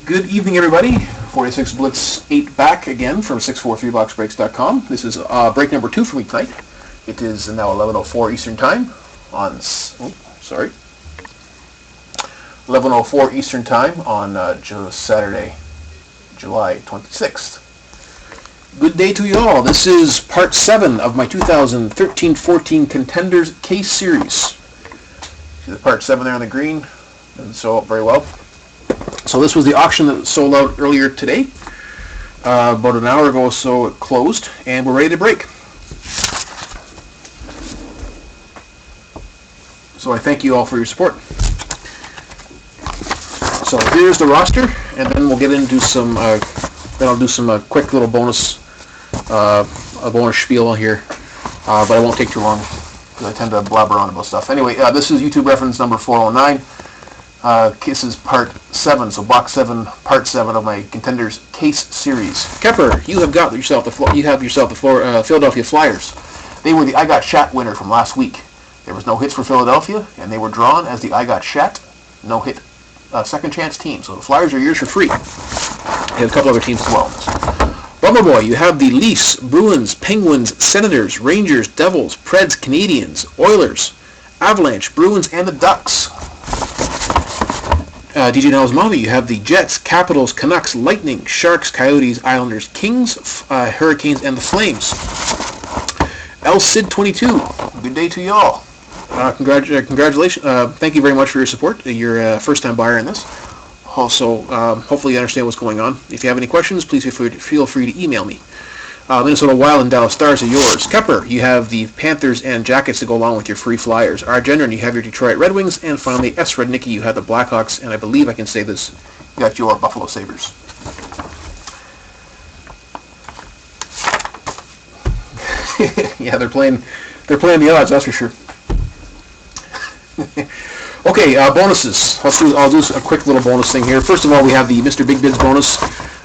Good evening, everybody. 46 Blitz 8 back again from 643boxbreaks.com. This is break number 2 for me tonight. It is now 11:04 Eastern Time on 11:04 Eastern Time on Saturday, July 26th. Good day to you all. This is part 7 of my 2013-14 Contenders case series. See the part 7 there on the green? Doesn't show up very well. So this was the auction that sold out earlier today. About an hour ago or so it closed, and we're ready to break. So I thank you all for your support. So here's the roster, and then we'll get into some. Then I'll do some quick little bonus, a bonus spiel here, but I won't take too long because I tend to blabber on about stuff. Anyway, this is YouTube reference number 409. This is part 7, so box 7, part 7 of my Contenders case series. Kepper, you have yourself the Philadelphia Flyers. They were the I Got Shat winner from last week. There was no hits for Philadelphia, and they were drawn as the I Got Shat no hit second chance team. So the Flyers are yours for free. You have a couple other teams as well. Bummer Boy, you have the Leafs, Bruins, Penguins, Senators, Rangers, Devils, Preds, Canadiens, Oilers, Avalanche, Bruins, and the Ducks. DJ Nels Mommy, you have the Jets, Capitals, Canucks, Lightning, Sharks, Coyotes, Islanders, Kings, Hurricanes, and the Flames. El Cid 22, good day to y'all. Congratulations. Thank you very much for your support. You're a first-time buyer in this. Also, hopefully you understand what's going on. If you have any questions, please feel free to email me. Minnesota Wild and Dallas Stars are yours. Kepper, you have the Panthers and Jackets to go along with your free Flyers. Argendron, you have your Detroit Red Wings. And finally, S. Rednicki, you have the Blackhawks. And I believe I can say this, you got your Buffalo Sabres. Yeah, they're playing the odds, that's for sure. Okay, bonuses. I'll do a quick little bonus thing here. First of all, we have the Mr. Big Bids bonus.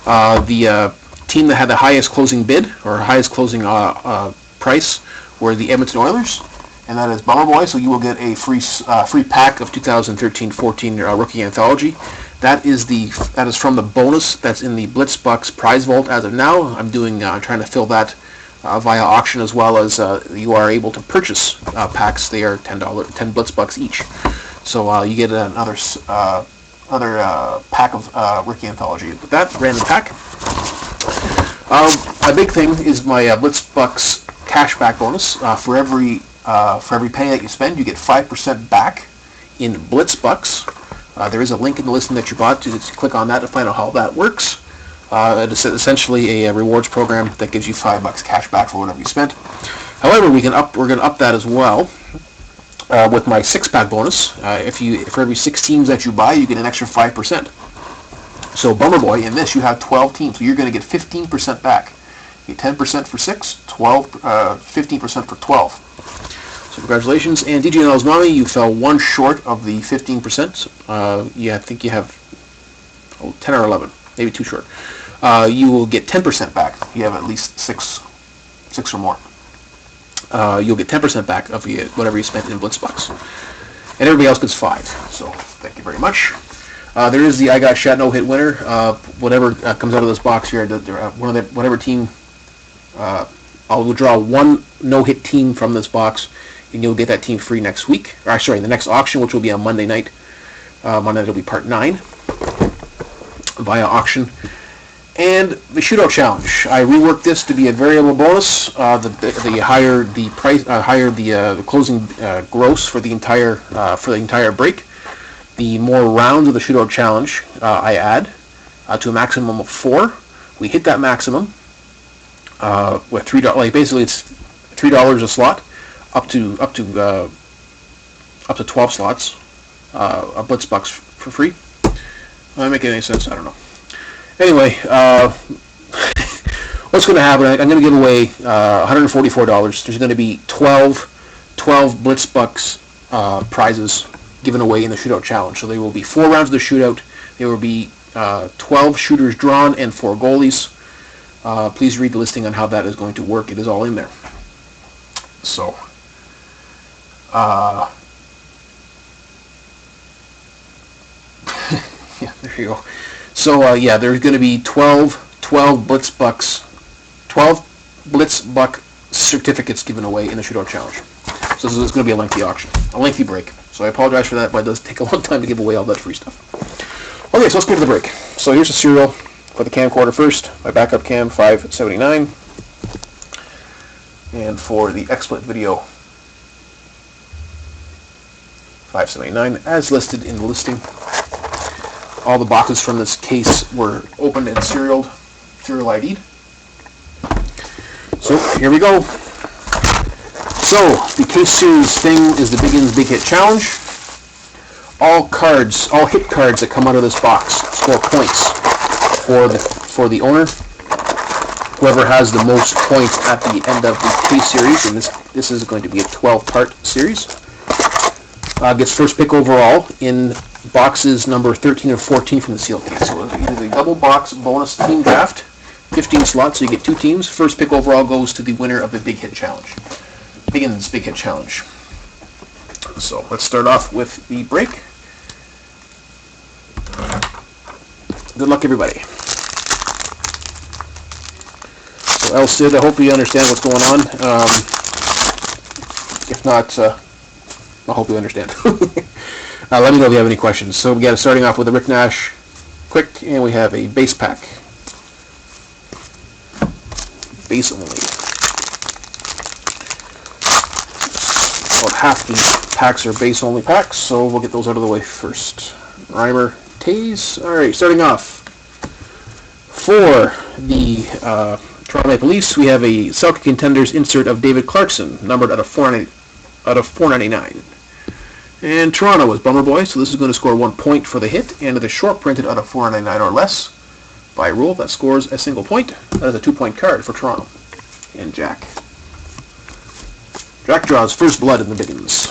The team that had the highest closing bid or highest closing price were the Edmonton Oilers, and that is Bummer Boy. So you will get a free pack of 2013-14 Rookie Anthology. That is from the bonus that's in the Blitzbucks prize vault as of now. I'm trying to fill that via auction, as well as you are able to purchase packs. They are $10 Blitzbucks each. So you get another pack of Rookie Anthology. With that random pack. A big thing is my Blitzbucks cashback bonus. For every penny that you spend, you get 5% back in Blitzbucks. There is a link in the listing that you bought. To click on that to find out how that works. It's essentially a rewards program that gives you $5 cash back for whatever you spent. However, we're going to up that as well with my 6-pack bonus. For every 6 teams that you buy, you get an extra 5%. So Bummer Boy, in this you have 12 teams, so you're going to get 15% back. You get 10% for 6, 15% for 12. So congratulations. And DJ Nels Mommy, you fell one short of the 15%. I think you have 10 or 11, maybe 2 short. You will get 10% back. You have at least 6 or more. You'll get 10% back of whatever you spent in Blitzbucks. And everybody else gets 5. So thank you very much. There is the I Got Shat no hit winner. Whatever comes out of this box here, whatever team, I'll draw one no hit team from this box, and you'll get that team free next week. The next auction, which will be on Monday night. Monday night will be part 9 via auction. And the shootout challenge. I reworked this to be a variable bonus. The higher the price, the closing gross for the entire break, the more rounds of the shootout challenge I add to a maximum of 4. We hit that maximum with $3. Like basically, it's $3 a slot, up to 12 slots. A Blitzbucks for free. Am I making any sense? I don't know. Anyway, what's going to happen? I'm going to give away $144. There's going to be 12 Blitzbucks prizes given away in the shootout challenge. So there will be 4 rounds of the shootout. There will be 12 shooters drawn and 4 goalies. Please read the listing on how that is going to work. It is all in there. So, yeah, there you go. So yeah, there's going to be 12 Blitz Bucks, 12 Blitz Buck certificates given away in the Shootout Challenge. So this is going to be a lengthy auction, a lengthy break. So I apologize for that, but it does take a long time to give away all that free stuff. Okay, so let's go to the break. So here's the serial for the camcorder first, my backup cam 579, and for the XSplit video 579 as listed in the listing. All the boxes from this case were opened and serial ID'd. So here we go. So the case series thing is the Biggins Big Hit Challenge. All hit cards that come out of this box score points for the owner. Whoever has the most points at the end of the case series, and this is going to be a 12-part series, gets first pick overall in boxes number 13 and 14 from the sealed case. So either the double box bonus team draft, 15 slots, so you get 2 teams. First pick overall goes to the winner of the Big Hit Challenge. Biggins Big Hit Challenge. So let's start off with the break. Good luck, everybody. So Sid, I hope you understand what's going on. If not, I hope you understand. Let me know if you have any questions. So we got starting off with a Rick Nash quick, and we have a base pack. Base only. About half the packs are base only packs, so we'll get those out of the way first. Reimer, Taze. Alright, starting off. For the Toronto Maple Leafs, we have a Selke Contenders insert of David Clarkson, numbered out of 499. And Toronto is Bummer Boy, so this is going to score 1 point for the hit, and it is short printed out of 499 or less. By rule, that scores a single point. That is a 2-point card for Toronto. And Jack. Jack draws first blood in the Biggins.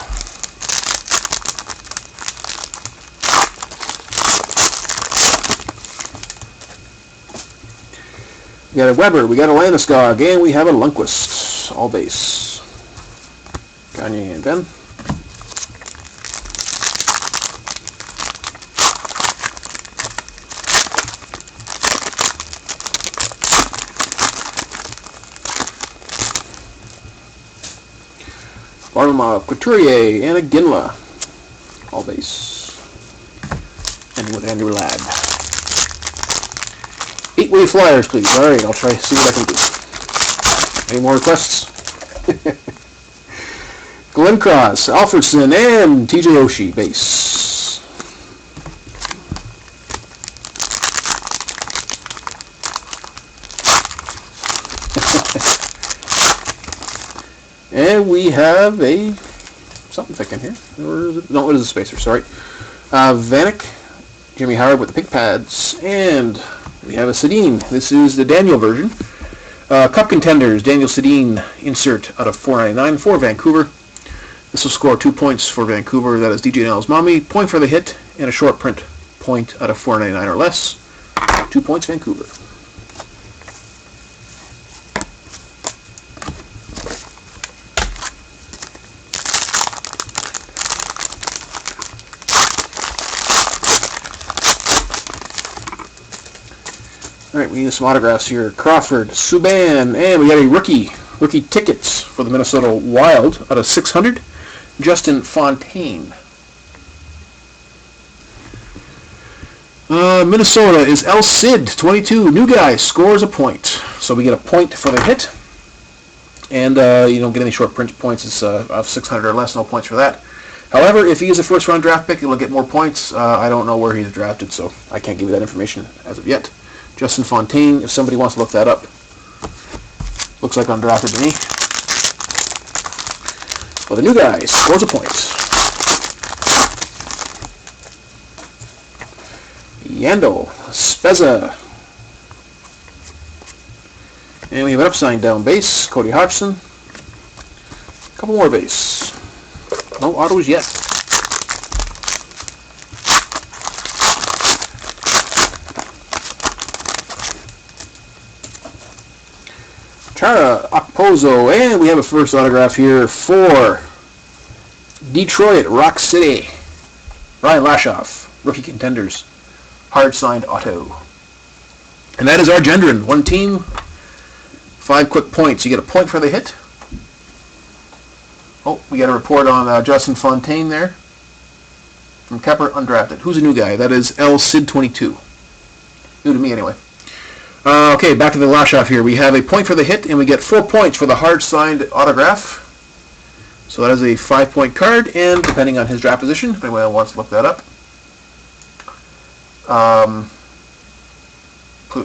We got a Weber, we got a Landeskog, and we have a Lundqvist. All base. Gagne and Ben. Varlamov, Couturier, and a Ginla. All base. Ending with Andrew Ladd. 8-way Flyers, please. Alright, I'll try to see what I can do. Any more requests? Glenn Cross, Alfredson, and TJ Oshie, base. And we have a something thick in here. Or is it? No, it is a spacer, sorry. Vanek, Jimmy Howard with the pick pads, and we have a Sedin. This is the Daniel version. Cup Contenders, Daniel Sedin, insert out of 499 for Vancouver. This will score 2 points for Vancouver. That is DJ Nell's Mommy. Point for the hit, and a short print point out of 499 or less. 2 points, Vancouver. Alright, we need some autographs here. Crawford, Subban, and we got a rookie tickets for the Minnesota Wild out of 600. Justin Fontaine. Minnesota is El Cid, 22. New guy, scores a point. So we get a point for the hit. And you don't get any short print points. It's of 600 or less, no points for that. However, if he is a first-round draft pick, he'll get more points. I don't know where he's drafted, so I can't give you that information as of yet. Justin Fontaine, if somebody wants to look that up. Looks like undrafted to me. Well, the new guy scores a point. Yandel, Spezza. And we have an upside down base, Cody Hodgson. A couple more base. No autos yet. Chara Okposo, and we have a first autograph here for Detroit Rock City. Ryan Lashoff, Rookie Contenders. hard signed auto. And that is our Gendron. One team, 5 quick points. You get a point for the hit. Oh, we got a report on Justin Fontaine there. From Kepler, undrafted. Who's a new guy? That is L. Sid22. New to me, anyway. Okay, back to the Lashoff here. We have a point for the hit, and we get 4 points for the hard-signed autograph. So that is a 5-point card, and depending on his draft position, if anyone wants to look that up,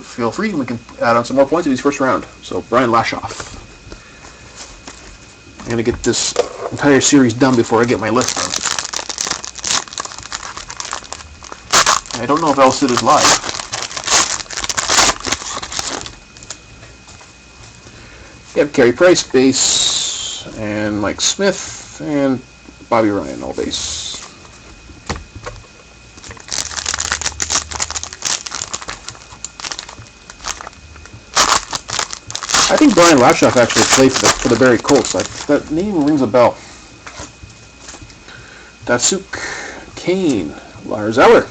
feel free, and we can add on some more points in his first round. So, Brian Lashoff. I'm going to get this entire series done before I get my list done. I don't know if Elsid is live. You have Carey Price, base, and Mike Smith, and Bobby Ryan, all base. I think Brian Lashoff actually played for the Barrie Colts. That name rings a bell. Datsuk, Kane, Lars Eller.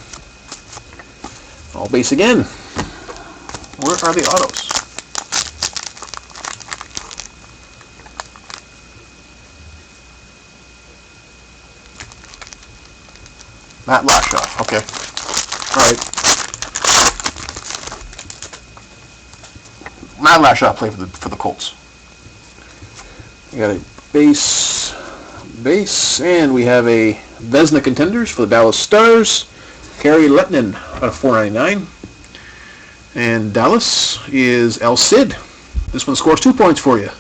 All base again. Where are the autos? Matt Lashoff. Okay. All right. Matt Lashoff played for the Colts. We got a base, and we have a Vezina Contenders for the Dallas Stars. Kerry Lettinen out of 499. And Dallas is El Cid. This one scores 2 points for you.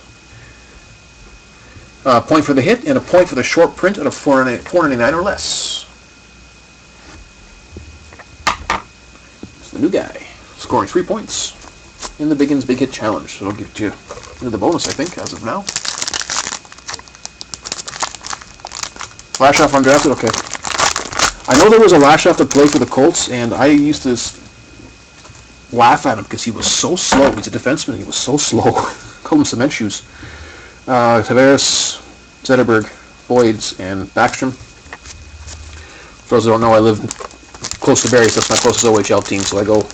A point for the hit and a point for the short print out of 499 or less. It's the new guy, scoring 3 points in the Biggins Big Hit Challenge. So it'll get you into the bonus, I think, as of now. Lashoff undrafted, okay. I know there was a Lashoff that played for the Colts, and I used to laugh at him because he was so slow. He's a defenseman. He was so slow. Called him cement shoes. Tavares, Zetterberg, Boyds, and Backstrom. For those who don't know, I live close to Barrie, so that's my closest OHL team, so I go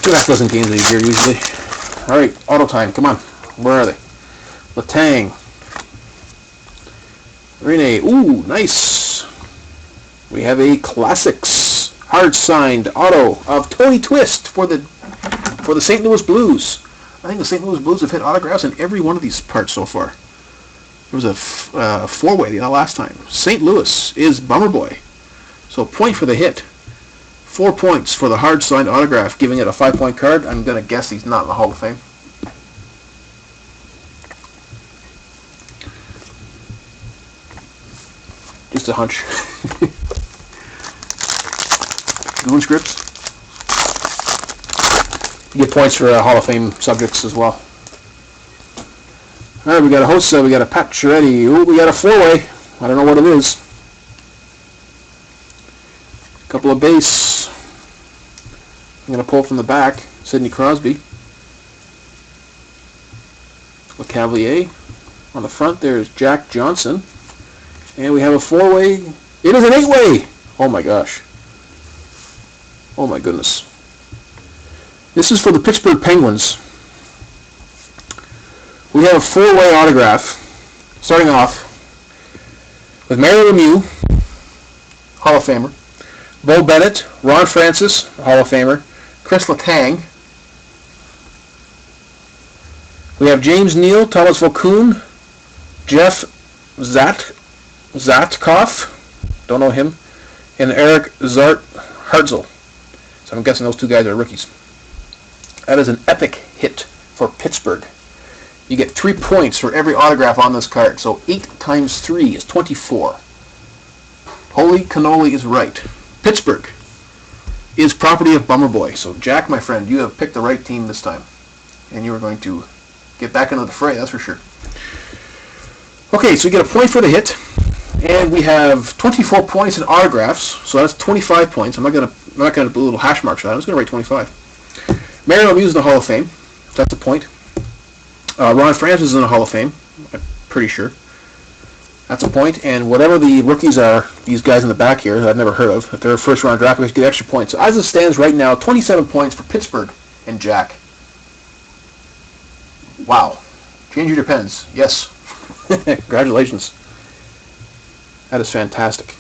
2.5 games a year usually. All right, auto time. Come on. Where are they? Letang. Rene. Ooh, nice. We have a Classics hard-signed auto of Tony Twist for the St. Louis Blues. I think the St. Louis Blues have hit autographs in every one of these parts so far. There was a four-way last time. St. Louis is Bummer Boy. So point for the hit. 4 points for the hard-signed autograph, giving it a 5-point card. I'm going to guess he's not in the Hall of Fame. Just a hunch. Goon scripts. You get points for Hall of Fame subjects as well. All right, we got a Hossa, we got a Pat Chiretti. Ooh, we got a 4-way. I don't know what it is. A couple of base. I'm going to pull from the back. Sidney Crosby. LeCavalier. On the front, there's Jack Johnson. And we have a 4-way. It is an 8-way! Oh my gosh. Oh my goodness. This is for the Pittsburgh Penguins. We have a 4-way autograph, starting off with Mario Lemieux, Hall of Famer, Bo Bennett, Ron Francis, Hall of Famer, Chris Letang. We have James Neal, Thomas Vokoun, Jeff Zatkoff, don't know him, and Eric Hartzel. So I'm guessing those two guys are rookies. That is an epic hit for Pittsburgh. You get 3 points for every autograph on this card. So 8 times 3 is 24. Holy cannoli is right. Pittsburgh is property of Bummer Boy. So Jack, my friend, you have picked the right team this time. And you are going to get back into the fray, that's for sure. Okay, so you get a point for the hit. And we have 24 points in autographs. So that's 25 points. I'm not going to put little hash marks for that. I'm just going to write 25. Mario Lemieux is in the Hall of Fame. That's a point. Ron Francis is in the Hall of Fame. I'm pretty sure. That's a point, and whatever the rookies are, these guys in the back here that I've never heard of, if they're first round draft picks, get extra points. So as it stands right now, 27 points for Pittsburgh and Jack. Wow. Change your depends. Yes. Congratulations. That is fantastic.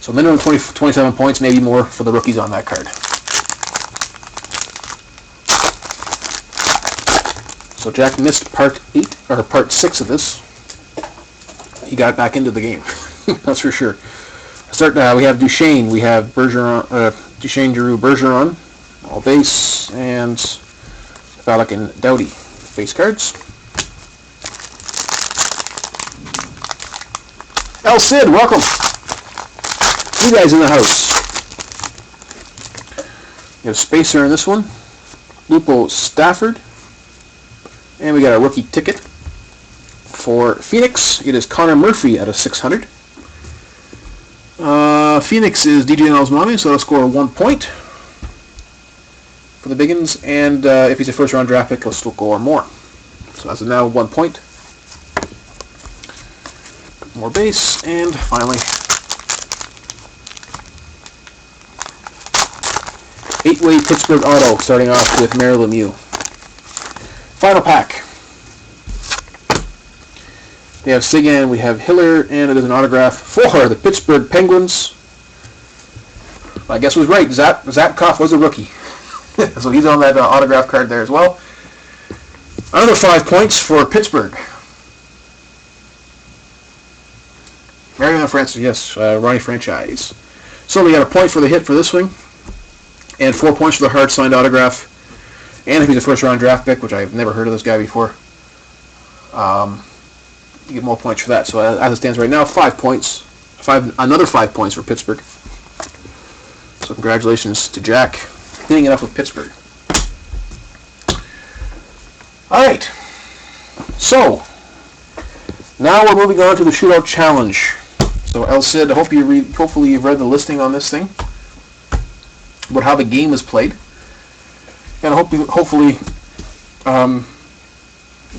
So minimum 27 points, maybe more for the rookies on that card. So Jack missed part 6 of this. He got back into the game. That's for sure. We have Duchesne, we have Duchesne, Giroux, Bergeron, all base, and Ballack and Doughty, base cards. El Cid, welcome. You guys in the house. You have Spacer in this one. Lupo Stafford. And we got a rookie ticket for Phoenix. It is Connor Murphy at a 600. Phoenix is DJ Nelsmami, so he'll score 1 point for the Biggins. And if he's a first round draft pick, he'll still score more. So as of now, 1 point. More base, and finally 8-way Pittsburgh auto, starting off with Mario Lemieux. Final pack. We have Sigan, we have Hiller, and it is an autograph for the Pittsburgh Penguins. I guess I was right. Zatkoff was a rookie. So he's on that autograph card there as well. Another 5 points for Pittsburgh. Marion Francis, yes, Ronnie Franchise. So we got a point for the hit for this one, and 4 points for the hard signed autograph. And if he's a first round draft pick, which I've never heard of this guy before, you get more points for that. So as it stands right now, 5 points. Another 5 points for Pittsburgh. So congratulations to Jack, hitting it up with Pittsburgh. All right. So now we're moving on to the Shootout Challenge. So El Cid, hopefully you've read the listing on this thing about how the game is played. And hopefully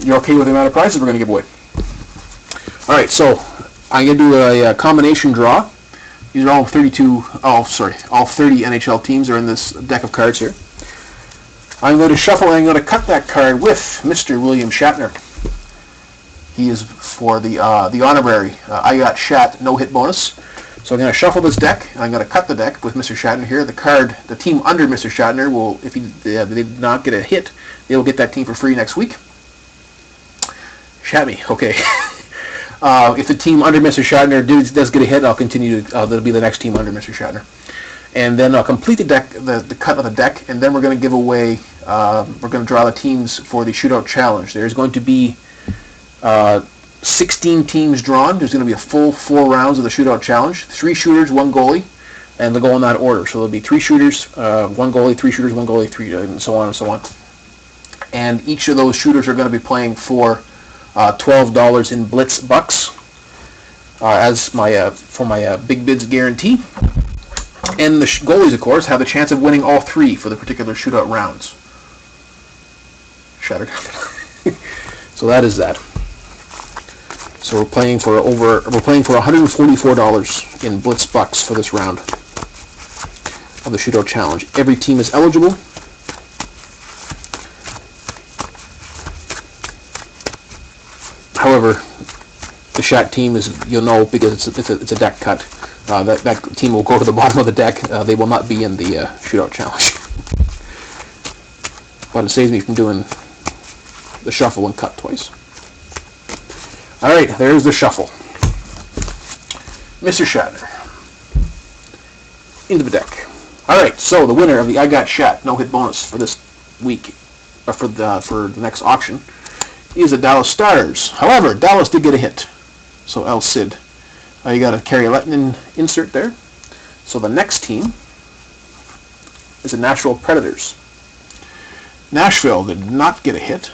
you're okay with the amount of prizes we're going to give away. All right, so I'm going to do a combination draw. These are all 30 NHL teams are in this deck of cards here. I'm going to shuffle and I'm going to cut that card with Mr. William Shatner. He is for the honorary I Got Shat no-hit bonus. So I'm going to shuffle this deck, and I'm going to cut the deck with Mr. Shatner here. The team under Mr. Shatner will, if they did not get a hit, they will get that team for free next week. Shat me, okay. If the team under Mr. Shatner does get a hit, I'll continue. That'll be the next team under Mr. Shatner. And then I'll complete the deck, the cut of the deck, and then we're going to give away, we're going to draw the teams for the Shootout Challenge. There's going to be 16 teams drawn. There's going to be a full 4 rounds of the Shootout Challenge. 3 shooters, 1 goalie, and they'll go in that order. So there'll be 3 shooters, 1 goalie, 3 shooters, 1 goalie, 3, and so on and so on. And each of those shooters are going to be playing for $12 in Blitz bucks as for my big bids guarantee. And the goalies, of course, have the chance of winning all 3 for the particular shootout rounds. Shattered. So that is that. So we're playing for $144 in Blitz bucks for this round of the Shootout Challenge. Every team is eligible. However, the Shat team is, you'll know, because it's a deck cut. That team will go to the bottom of the deck. They will not be in the Shootout Challenge. But it saves me from doing the shuffle and cut twice. All right, there's the shuffle. Mr. Shatner into the deck. All right, so the winner of the I Got Shat no-hit bonus for this week, for the next auction, is the Dallas Stars. However, Dallas did get a hit. So El Cid, you got a Carrie Lettinen insert there. So the next team is the Nashville Predators. Nashville did not get a hit,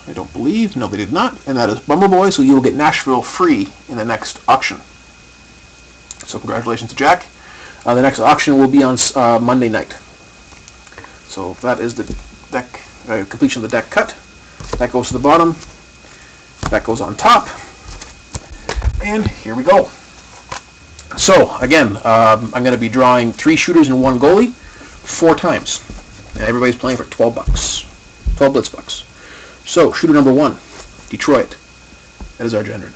I don't believe. No, they did not. And that is Bumble Boy, so you will get Nashville free in the next auction. So congratulations to Jack. The next auction will be on Monday night. So that is the deck completion of the deck cut. That goes to the bottom. That goes on top. And here we go. So, again, I'm going to be drawing 3 shooters and 1 goalie 4 times. And everybody's playing for 12 bucks. 12 blitz bucks. So, shooter number 1, Detroit. That is our gender.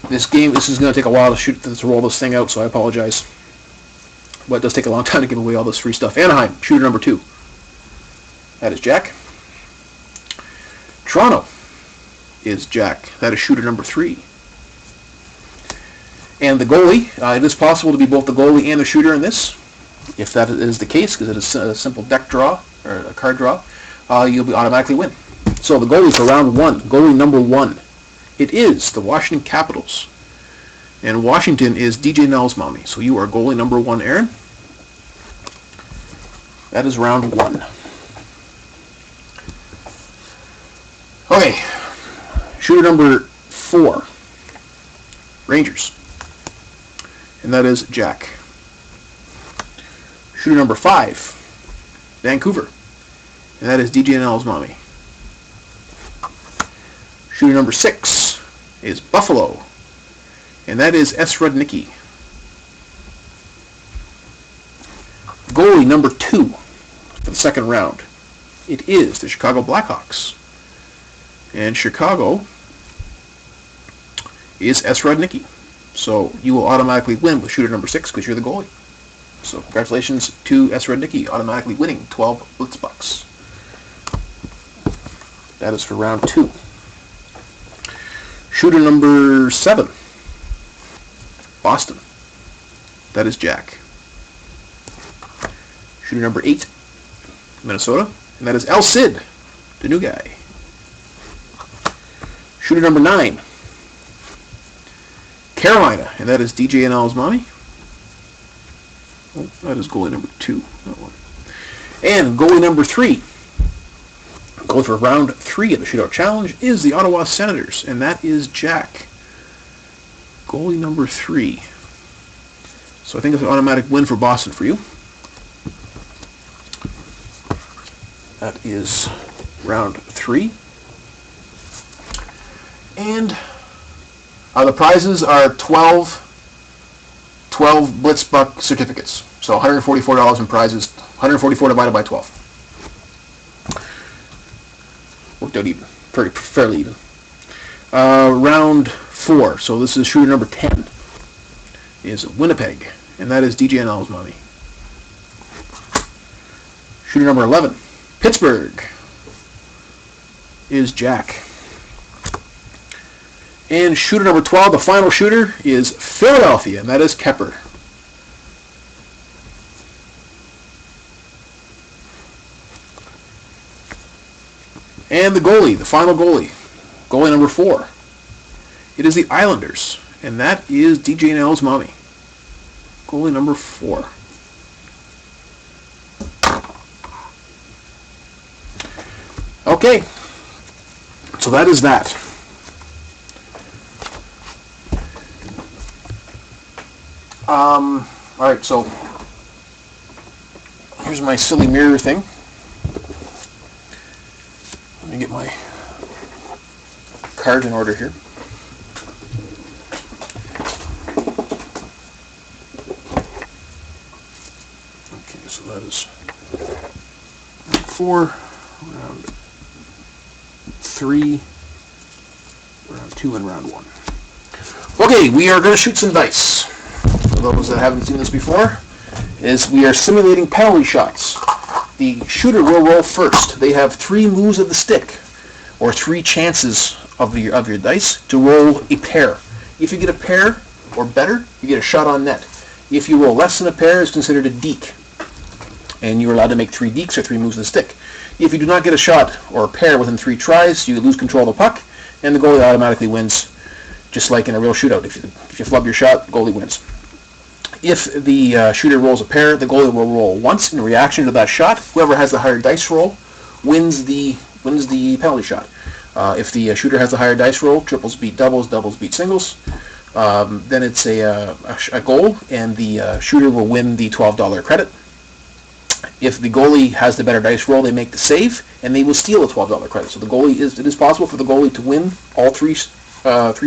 This is going to take a while to roll this thing out, so I apologize. But it does take a long time to give away all this free stuff. Anaheim, shooter number 2. That is Jack. Toronto is Jack. That is shooter number 3. And the goalie, it is possible to be both the goalie and the shooter in this. If that is the case, because it is a simple deck draw, or a card draw, you'll automatically win. So the goalie for round 1, goalie number 1, it is the Washington Capitals. And Washington is DJ Nell's mommy. So you are goalie number 1, Aaron. That is round 1. Okay, shooter number 4, Rangers. And that is Jack. Shooter number 5, Vancouver. And that is DJ Nell's mommy. Shooter number 6 is Buffalo. And that is S. Rudnicki. Goalie number 2 for the second round. It is the Chicago Blackhawks. And Chicago is S. Rudnicki. So you will automatically win with shooter number 6 because you're the goalie. So congratulations to S. Rudnicki, automatically winning 12 blitz bucks. That is for round 2. Shooter number 7, Boston. That is Jack. Shooter number 8, Minnesota. And that is El Cid, the new guy. Shooter number 9, Carolina. And that is DJ NL's mommy. Oh, that is goalie number 2. That one. And goalie number 3, goalie for round 3 of the Shootout Challenge, is the Ottawa Senators. And that is Jack. Goalie number 3. So I think it's an automatic win for Boston for you. That is round 3. And the prizes are 12 Blitz Buck certificates. So $144 in prizes. 144 divided by 12. Worked out even. Fairly even. Round 4. So this is shooter number 10. Is Winnipeg. And that is DJ NL's mommy. Shooter number 11. Pittsburgh. Is Jack. And shooter number 12, the final shooter, is Philadelphia, and that is Kepper. And the goalie, the final goalie, goalie number 4, it is the Islanders, and that is DJ NL's mommy. Goalie number 4. Okay, so that is that. Alright, so here's my silly mirror thing. Let me get my cards in order here. Okay, so that is round 4, round 3, round 2, and round 1. Okay, we are going to shoot some dice. For those that haven't seen this before, is we are simulating penalty shots. The shooter will roll first. They have 3 moves of the stick, or 3 chances of your dice to roll a pair. If you get a pair or better, you get a shot on net. If you roll less than a pair, it's considered a deke, and you're allowed to make 3 dekes or 3 moves of the stick. If you do not get a shot or a pair within 3 tries, you lose control of the puck, and the goalie automatically wins, just like in a real shootout. If you flub your shot, the goalie wins. If the shooter rolls a pair, the goalie will roll once in reaction to that shot. Whoever has the higher dice roll wins the penalty shot. If the shooter has the higher dice roll, triples beat doubles, doubles beat singles. Then it's a goal, and the shooter will win the $12 credit. If the goalie has the better dice roll, they make the save, and they will steal a $12 credit. So it is possible for the goalie to win all three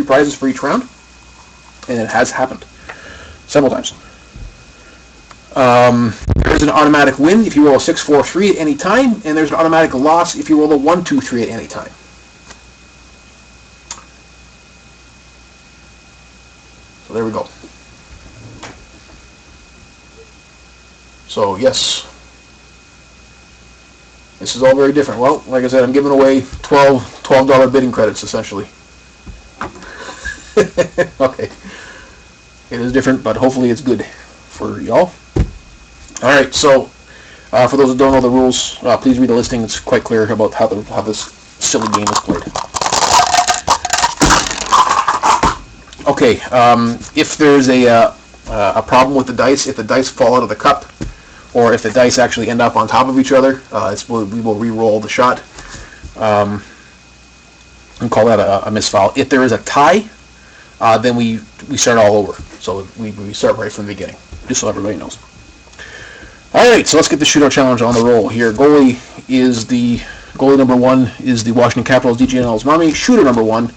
prizes for each round, and it has happened several times. There's an automatic win if you roll a 6-4-3 at any time, and there's an automatic loss if you roll a 1-2-3 at any time. So there we go. So yes, this is all very different. Well, like I said, I'm giving away $12 bidding credits essentially. Okay, it is different, but hopefully it's good for y'all. All right, so for those who don't know the rules, please read the listing. It's quite clear about how this silly game is played. Okay, if there's a problem with the dice, if the dice fall out of the cup, or if the dice actually end up on top of each other, we will re-roll the shot and call that a misfile. If there is a tie, then we start all over. So we start right from the beginning, just so everybody knows. All right, so let's get the shootout challenge on the roll here. Goalie number 1 is the Washington Capitals, DGNL's Mommy. Shooter number 1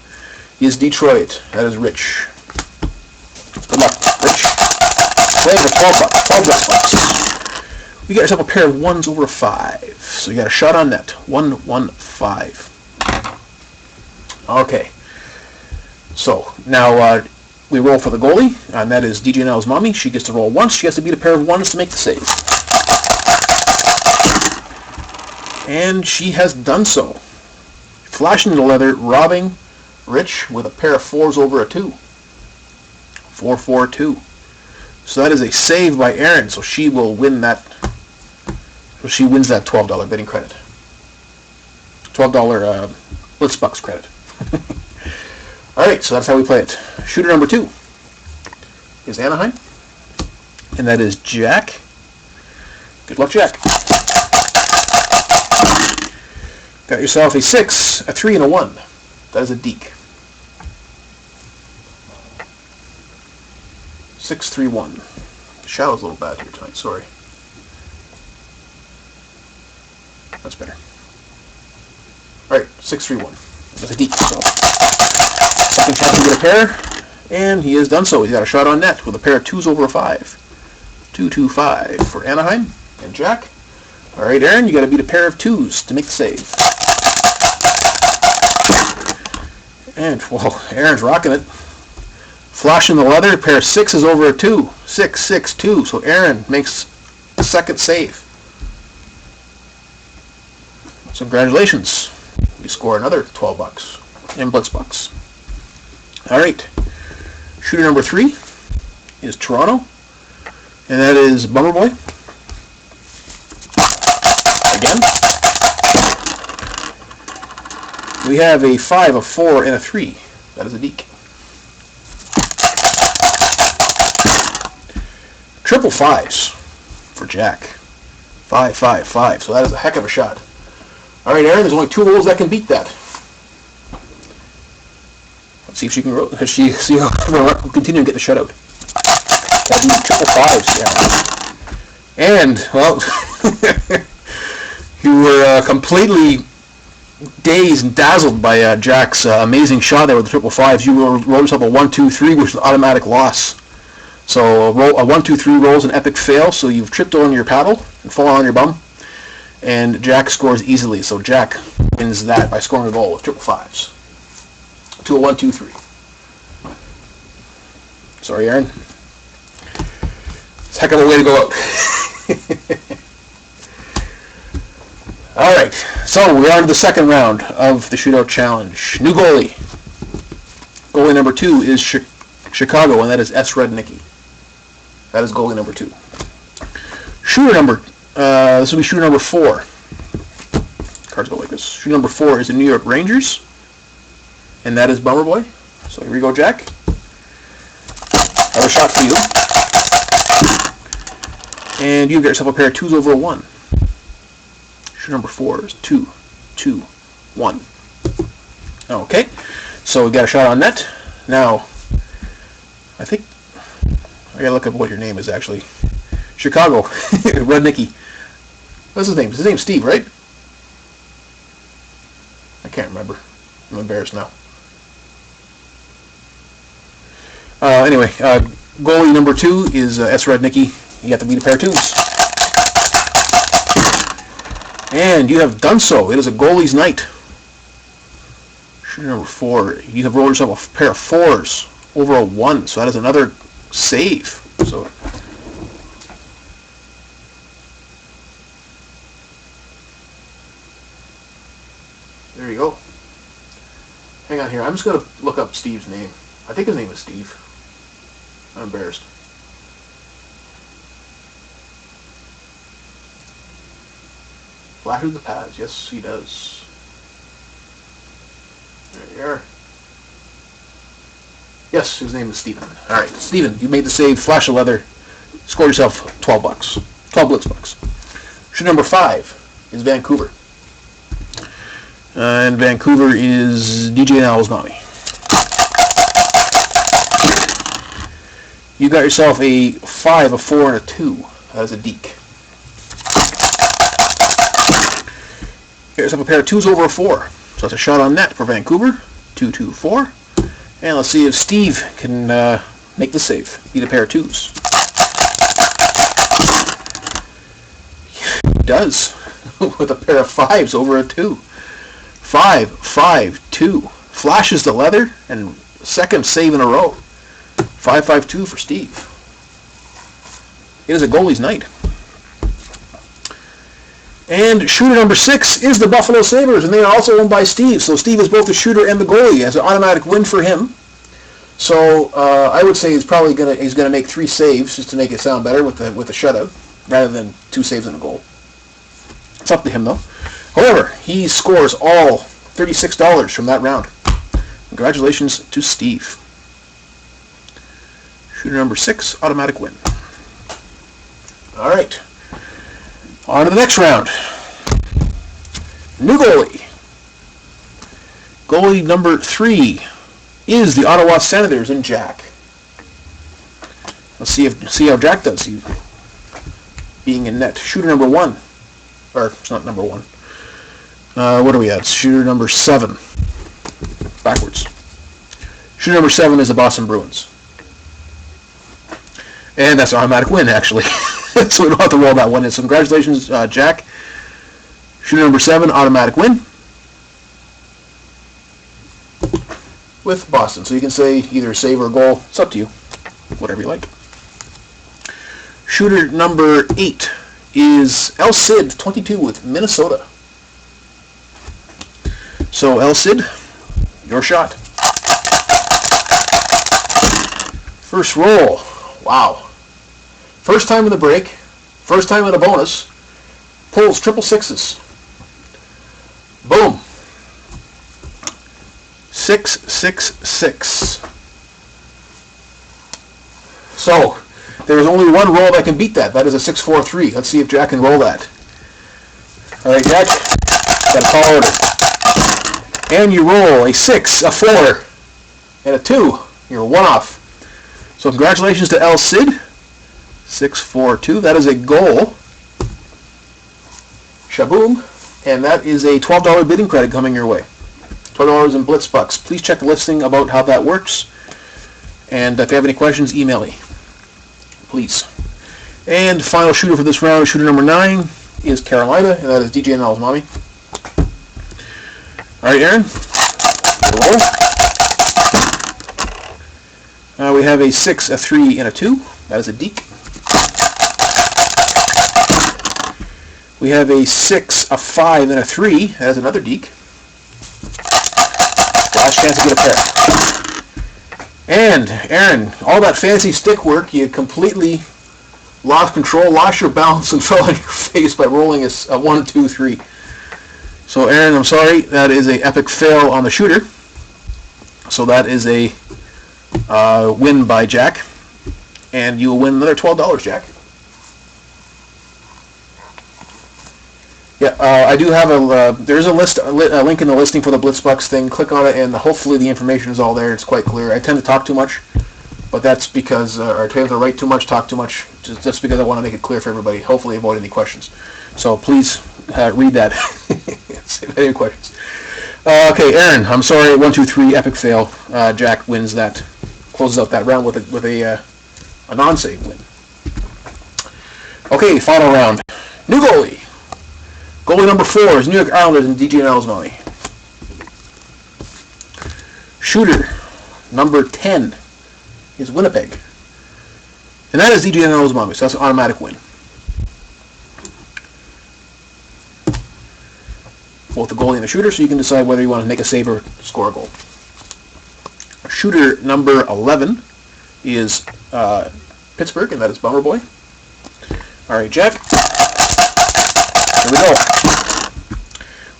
is Detroit. That is Rich. Good luck, Rich. Play for $12. You got yourself a pair of 1s over 5. So you got a shot on net. 1-1-5. Okay. So now we roll for the goalie, and that is DGNL's Mommy. She gets to roll once. She has to beat a pair of 1s to make the save. And she has done so. Flashing the leather, robbing Rich with a pair of 4s over a 2. 4-4-2. So that is a save by Erin. So she will win that. So she wins that $12 bidding credit. $12 Blitzbucks credit. All right, so that's how we play it. Shooter number 2 is Anaheim, and that is Jack. Good luck, Jack. Got yourself a 6, a 3, and a 1. That is a deke. 6-3-1. The shadow's a little bad here tonight. Sorry. That's better. All right, 6-3-1. That's a deke. So second chance to get a pair, and he has done so. He's got a shot on net with a pair of 2s over a 5. 2-2-5 for Anaheim and Jack. All right, Aaron, you got to beat a pair of 2s to make the save. And, well, Aaron's rocking it. Flashing the leather, a pair of 6s over a 2. 6-6-2. So Aaron makes the second save. So congratulations. You score another $12 in Blitzbucks. All right. Shooter number 3 is Toronto, and that is Bummer Boy. Again. We have a 5, a 4, and a 3. That is a deke. Triple 5s for Jack. 5-5-5. So that is a heck of a shot. All right, Aaron, there's only 2 rolls that can beat that. Let's see if she can roll. See how continue to get the shutout. That'd be triple 5s, yeah. And, well, you were completely dazed and dazzled by Jack's amazing shot there with the triple 5s. You rolled yourself a 1-2-3, which is an automatic loss. So a 1-2-3 roll is an epic fail, so you've tripped on your paddle and fallen on your bum. And Jack scores easily, so Jack wins that by scoring a goal with triple 5s. To a 1-2-3. Sorry, Aaron. It's a heck of a way to go out. All right, so we are on to the second round of the shootout challenge. New goalie. Goalie number 2 is Chicago, and that is S. Rednicki. That is goalie number 2. Shooter number. This will be shooter number 4. Cards go like this. Shooter number 4 is the New York Rangers, and that is Bummer Boy. So here we go, Jack. I have a shot for you. And you get yourself a pair of 2s over a 1. Shooter number 4 is 2-2-1. Okay, so we got a shot on net. Now, I think I gotta look up what your name is actually. Chicago, Rednicki. What's his name? His name's Steve, right? I can't remember. I'm embarrassed now. Anyway, goalie number 2 is S. Rudnicki. You got to beat a pair of 2s. And you have done so. It is a goalie's night. Shooter number 4. You have rolled yourself a pair of 4s over a 1. So that is another save. So there you go. Hang on here. I'm just going to look up Steve's name. I think his name is Steve. I'm embarrassed. Flashes the pads. Yes, he does. There you are. Yes, his name is Steven. All right, Steven, you made the save. Flash of leather. Score yourself $12. 12 blitz bucks. Shooter number 5 is Vancouver. And Vancouver is DJ Nalsnami. You got yourself a 5, a 4, and a 2. That is a deke. Get yourself a pair of 2s over a 4. So that's a shot on net for Vancouver. 2, 2, 4. And let's see if Steve can make the save. Beat a pair of 2s. He does. With a pair of 5s over a 2. 5, 5, 2. Flashes the leather and second save in a row. 5, 5, 2 for Steve. It is a goalie's night. And shooter number 6 is the Buffalo Sabres, and they are also owned by Steve. So Steve is both the shooter and the goalie. It's an automatic win for him. So I would say he's probably gonna make 3 saves just to make it sound better with the shutout, rather than 2 saves and a goal. It's up to him though. However, he scores all $36 from that round. Congratulations to Steve. Shooter number 6, automatic win. All right. On to the next round. New goalie. Goalie number 3 is the Ottawa Senators and Jack. Let's see how Jack does. He being in net. Shooter number 1. Or it's not number 1. What are we at? Shooter number 7. Backwards. Shooter number 7 is the Boston Bruins. And that's an automatic win, actually. So we don't have to roll that one in. So congratulations, Jack. Shooter number 7, automatic win. With Boston. So you can say either save or goal. It's up to you. Whatever you like. Shooter number 8 is El Cid, 22 with Minnesota. So El Cid, your shot. First roll. Wow. First time in the break. First time in a bonus. Pulls triple sixes. Boom. 6, 6, 6. So, there is only one roll that can beat that. That is a 6, 4, 3. Let's see if Jack can roll that. All right, Jack. Got a tall order. And you roll a 6, a 4, and a 2. You're 1 off. So congratulations to El Cid. 6, 4, 2. That is a goal. Shaboom. And that is a $12 bidding credit coming your way. $12 in Blitz Bucks. Please check the listing about how that works. And if you have any questions, email me. Please. And final shooter for this round, shooter number 9, is Carolina, and that is DJ Nell's mommy. All right, Aaron. Roll. We have a 6, a 3, and a 2. That is a deke. We have a 6, a 5, and a 3. That is another deke. Last chance to get a pair. And, Aaron, all that fancy stick work, you completely lost control, lost your balance, and fell on your face by rolling a 1, 2, 3. So, Aaron, I'm sorry. That is an epic fail on the shooter. So that is a win by Jack. And you will win another $12, Jack. Yeah, I do have there's a link in the listing for the Blitzbucks thing. Click on it, and hopefully the information is all there. It's quite clear. I tend to talk too much, but that's because our trailers are write too much, talk too much, just because I want to make it clear for everybody, hopefully avoid any questions. So please read that. See if any questions. Okay, Aaron, I'm sorry, 1, 2, 3, epic fail. Jack wins that, closes out that round with a non-save win. Okay, final round. New goalie. Goalie number 4 is New York Islanders and DGNL's money. Shooter number 10 is Winnipeg. And that is DGNL's money, so that's an automatic win. Both the goalie and the shooter, so you can decide whether you want to make a save or score a goal. Shooter number 11 is Pittsburgh, and that is Bummer Boy. All right, Jack. Here we go.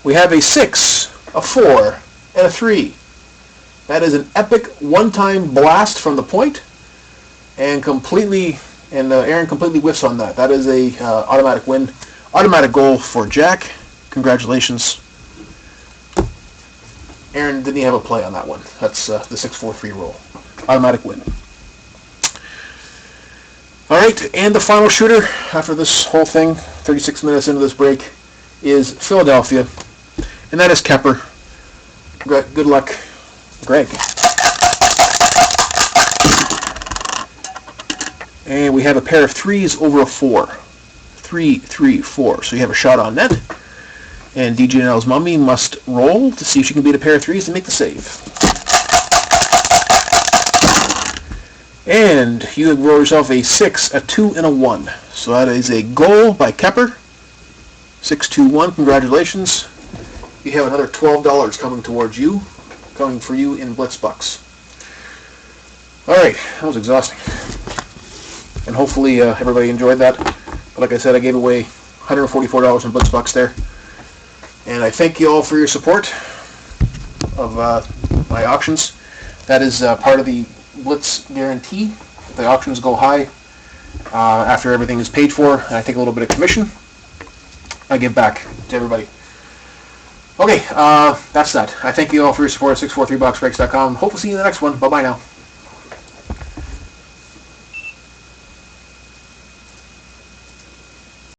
We have a 6, a 4, and a 3. That is an epic one-time blast from the point, and Aaron completely whiffs on that. That is a automatic win, automatic goal for Jack. Congratulations. Aaron didn't even have a play on that one. That's the 6-4-3 roll. Automatic win. All right, and the final shooter after this whole thing, 36 minutes into this break, is Philadelphia, and that is Kepper. Good luck, Greg. And we have a pair of 3s over a 4. 3, 3, 4. So you have a shot on net. And DGNL's Mummy must roll to see if she can beat a pair of 3s to make the save. And you roll yourself a 6, a 2, and a 1. So that is a goal by Kepper. 6, 2, 1. Congratulations. You have another $12 coming towards you, coming for you in Blitz Bucks. All right, that was exhausting. And hopefully everybody enjoyed that. But like I said, I gave away $144 in Blitz Bucks there. And I thank you all for your support of my auctions. That is part of the Blitz guarantee. If the auctions go high after everything is paid for, and I take a little bit of commission, I give back to everybody. Okay, that's that. I thank you all for your support at 643boxbreaks.com. Hope to see you in the next one. Bye-bye now.